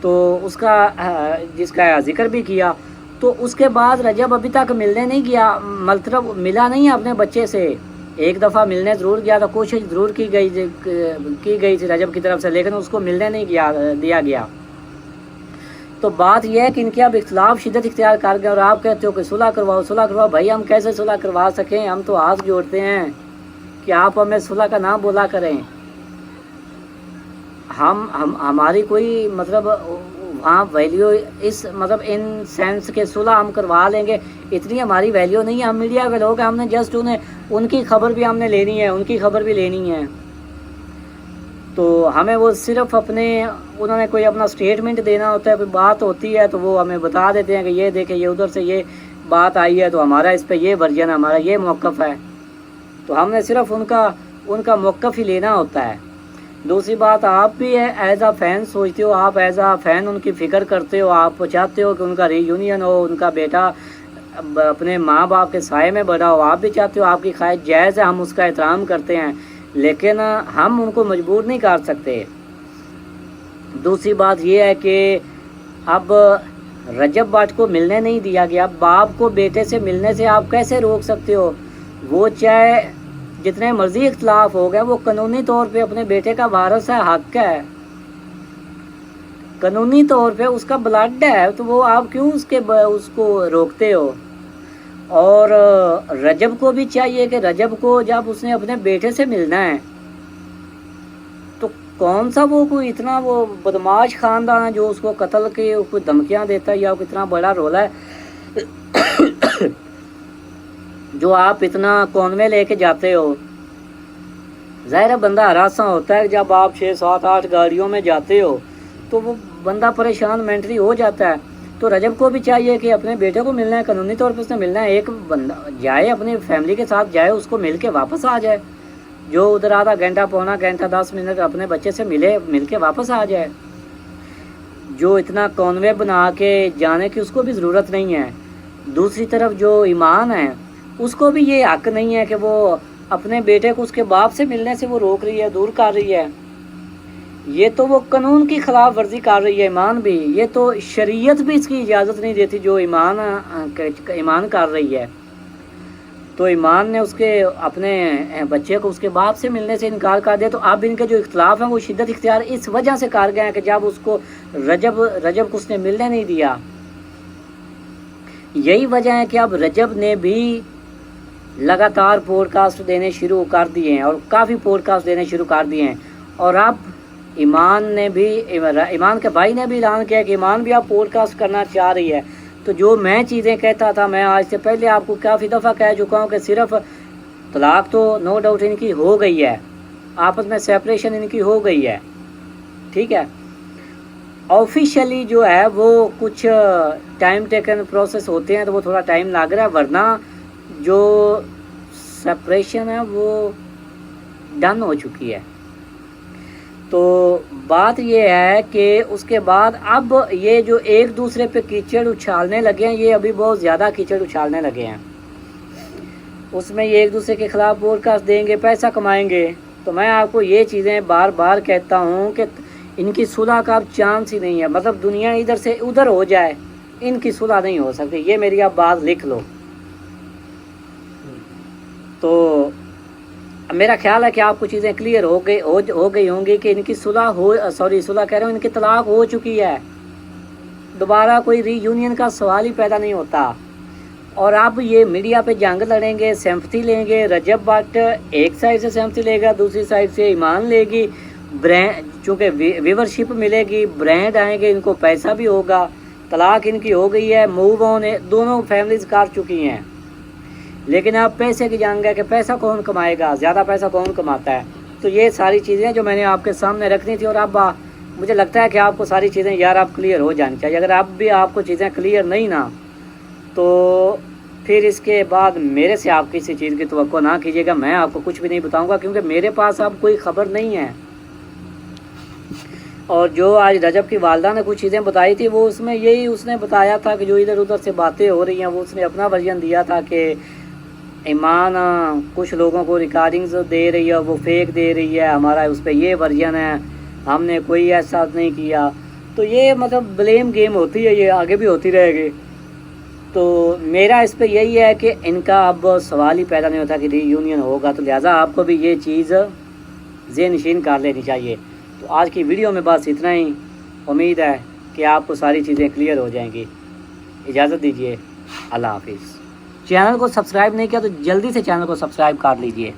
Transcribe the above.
تو اس کا جس کا ذکر بھی کیا. تو اس کے بعد رجب ابھی تک ملنے نہیں گیا, مطلب ملا نہیں اپنے بچے سے. ایک دفعہ ملنے ضرور گیا تھا, کوشش ضرور کی گئی تھی رجب کی طرف سے, لیکن اس کو ملنے نہیں دیا گیا. تو بات یہ ہے کہ ان کے اب اختلاف شدت اختیار کر گئے, اور آپ کہتے ہو کہ صلح کرواؤ. بھائی ہم کیسے صلح کروا سکیں؟ ہم تو ہاتھ جوڑتے ہیں کہ آپ ہمیں صلح کا نام بولا کریں. ہماری کوئی مطلب وہاں ویلیو اس مطلب ان سینس کے صلح ہم کروا لیں گے, اتنی ہماری ویلیو نہیں ہے. ہم میڈیا کے لوگ ہیں, ہم نے جسٹ ان کی خبر بھی ہم نے لینی ہے, ان کی خبر بھی لینی ہے. تو ہمیں وہ صرف انہوں نے کوئی اپنا سٹیٹمنٹ دینا ہوتا ہے, کوئی بات ہوتی ہے تو وہ ہمیں بتا دیتے ہیں کہ یہ دیکھیں یہ ادھر سے یہ بات آئی ہے, تو ہمارا اس پہ یہ ورژن ہے, ہمارا یہ موقف ہے. تو ہم نے صرف ان کا موقف ہی لینا ہوتا ہے. دوسری بات, آپ بھی ایز اے فین سوچتے ہو, آپ ایز اے فین ان کی فکر کرتے ہو, آپ چاہتے ہو کہ ان کا ری یونین ہو, ان کا بیٹا اپنے ماں باپ کے سائے میں بڑا ہو, آپ بھی چاہتے ہو, آپ کی خواہش جائز ہے, ہم اس کا احترام کرتے ہیں, لیکن ہم ان کو مجبور نہیں کر سکتے. دوسری بات یہ ہے کہ اب رجب بٹ کو ملنے نہیں دیا گیا, باپ کو بیٹے سے ملنے سے آپ کیسے روک سکتے ہو؟ وہ چاہے جتنے مرضی اختلاف ہو گئے, وہ قانونی طور پہ اپنے بیٹے کا وارث ہے, حق ہے, قانونی طور پہ اس کا بلڈ ہے, تو وہ آپ کیوں اس کو روکتے ہو؟ اور رجب کو بھی چاہیے کہ رجب کو جب اس نے اپنے بیٹے سے ملنا ہے تو کون سا وہ کوئی اتنا وہ بدماش خاندان ہے جو اس کو قتل کے کوئی دھمکیاں دیتا ہے, یا اتنا بڑا رول ہے جو آپ اتنا کون میں لے کے جاتے ہو. ظاہر بندہ ہراساں ہوتا ہے, جب آپ 6 7 8 گاڑیوں میں جاتے ہو تو وہ بندہ پریشان مینٹلی ہو جاتا ہے. تو رجب کو بھی چاہیے کہ اپنے بیٹے کو ملنا ہے, قانونی طور پہ اس نے ملنا ہے, ایک بندہ جائے اپنی فیملی کے ساتھ جائے, اس کو مل کے واپس آ جائے, جو ادھر آدھا گھنٹہ پونا گھنٹہ 10 منٹ اپنے بچے سے مل کے واپس آ جائے. جو اتنا کانوے بنا کے جانے کی اس کو بھی ضرورت نہیں ہے. دوسری طرف جو ایمان ہے اس کو بھی یہ حق نہیں ہے کہ وہ اپنے بیٹے کو اس کے باپ سے ملنے سے وہ روک رہی ہے, دور کر رہی ہے. یہ تو وہ قانون کی خلاف ورزی کر رہی ہے ایمان بھی, یہ تو شریعت بھی اس کی اجازت نہیں دیتی جو ایمان کر رہی ہے. تو ایمان نے اس کے اپنے بچے کو اس کے باپ سے ملنے سے انکار کر دیا. تو اب ان کے جو اختلاف ہیں وہ شدت اختیار اس وجہ سے کر گئے ہیں کہ جب اس کو رجب کو اس نے ملنے نہیں دیا. یہی وجہ ہے کہ اب رجب نے بھی لگاتار پوڈ کاسٹ دینے شروع کر دیے ہیں, اور کافی پوڈ کاسٹ دینے شروع کر دیے ہیں. اور اب ایمان کے بھائی نے بھی اعلان کیا کہ ایمان بھی اب پوڈ کاسٹ کرنا چاہ رہی ہے. تو جو میں چیزیں کہتا تھا, میں آج سے پہلے آپ کو کافی دفعہ کہہ چکا ہوں کہ صرف طلاق تو نو ڈاؤٹ ان کی ہو گئی ہے, آپس میں سیپریشن ان کی ہو گئی ہے, ٹھیک ہے. آفیشیلی جو ہے وہ کچھ ٹائم ٹیکن پروسیس ہوتے ہیں, تو وہ تھوڑا ٹائم لگ رہا ہے, ورنہ جو سیپریشن ہے وہ ڈن ہو چکی ہے. تو بات یہ ہے کہ اس کے بعد اب یہ جو ایک دوسرے پہ کیچڑ اچھالنے لگے ہیں, یہ ابھی بہت زیادہ کیچڑ اچھالنے لگے ہیں. اس میں یہ ایک دوسرے کے خلاف پوڈ کاسٹ دیں گے, پیسہ کمائیں گے. تو میں آپ کو یہ چیزیں بار بار کہتا ہوں کہ ان کی صلح کا اب چانس ہی نہیں ہے. مطلب دنیا ادھر سے ادھر ہو جائے, ان کی صلح نہیں ہو سکتی. یہ میری آپ بات لکھ لو. تو میرا خیال ہے کہ آپ کو چیزیں کلیئر ہو گئی ہوں گی کہ ان کی صلح کہہ رہا ہوں, ان کی طلاق ہو چکی ہے. دوبارہ کوئی ری یونین کا سوال ہی پیدا نہیں ہوتا. اور اب یہ میڈیا پہ جنگ لڑیں گے, سیمپتھی لیں گے. رجب بٹ ایک سائڈ سے سیمپتھی لے گا, دوسری سائڈ سے ایمان لے گی. چونکہ ویورشپ ملے گی, برانڈ آئیں گے, ان کو پیسہ بھی ہوگا. طلاق ان کی ہو گئی ہے, موو آن دونوں فیملیز کر چکی ہیں. لیکن اب پیسے کی جنگ ہے کہ پیسہ کون کمائے گا, زیادہ پیسہ کون کماتا ہے. تو یہ ساری چیزیں جو میں نے آپ کے سامنے رکھنی تھی, اور اب مجھے لگتا ہے کہ آپ کو ساری چیزیں یار اب کلیئر ہو جانی چاہیے. اگر اب بھی آپ کو چیزیں کلیئر نہیں نا, تو پھر اس کے بعد میرے سے آپ کسی چیز کی توقع نہ کیجیے گا. میں آپ کو کچھ بھی نہیں بتاؤں گا, کیونکہ میرے پاس اب کوئی خبر نہیں ہے. اور جو آج رجب کی والدہ نے کچھ چیزیں بتائی تھی, وہ اس میں یہی اس نے بتایا تھا کہ جو ادھر ادھر سے باتیں ہو رہی ہیں, وہ اس نے اپنا ورژن دیا تھا کہ ایمان کچھ لوگوں کو ریکارڈنگز دے رہی ہے, وہ فیک دے رہی ہے, ہمارا اس پہ یہ ورژن ہے, ہم نے کوئی ایسا نہیں کیا. تو یہ مطلب بلیم گیم ہوتی ہے، یہ آگے بھی ہوتی رہے گی. تو میرا اس پہ یہی ہے کہ ان کا اب سوال ہی پیدا نہیں ہوتا کہ ری یونین ہوگا، تو لہٰذا آپ کو بھی یہ چیز ذہن نشین کر لینی چاہیے. تو آج کی ویڈیو میں بس اتنا ہی. امید ہے کہ آپ کو ساری چیزیں کلیئر ہو جائیں گی. اجازت دیجیے، اللہ حافظ. چینل کو سبسکرائب نہیں کیا تو جلدی سے چینل کو سبسکرائب کر لیجیے.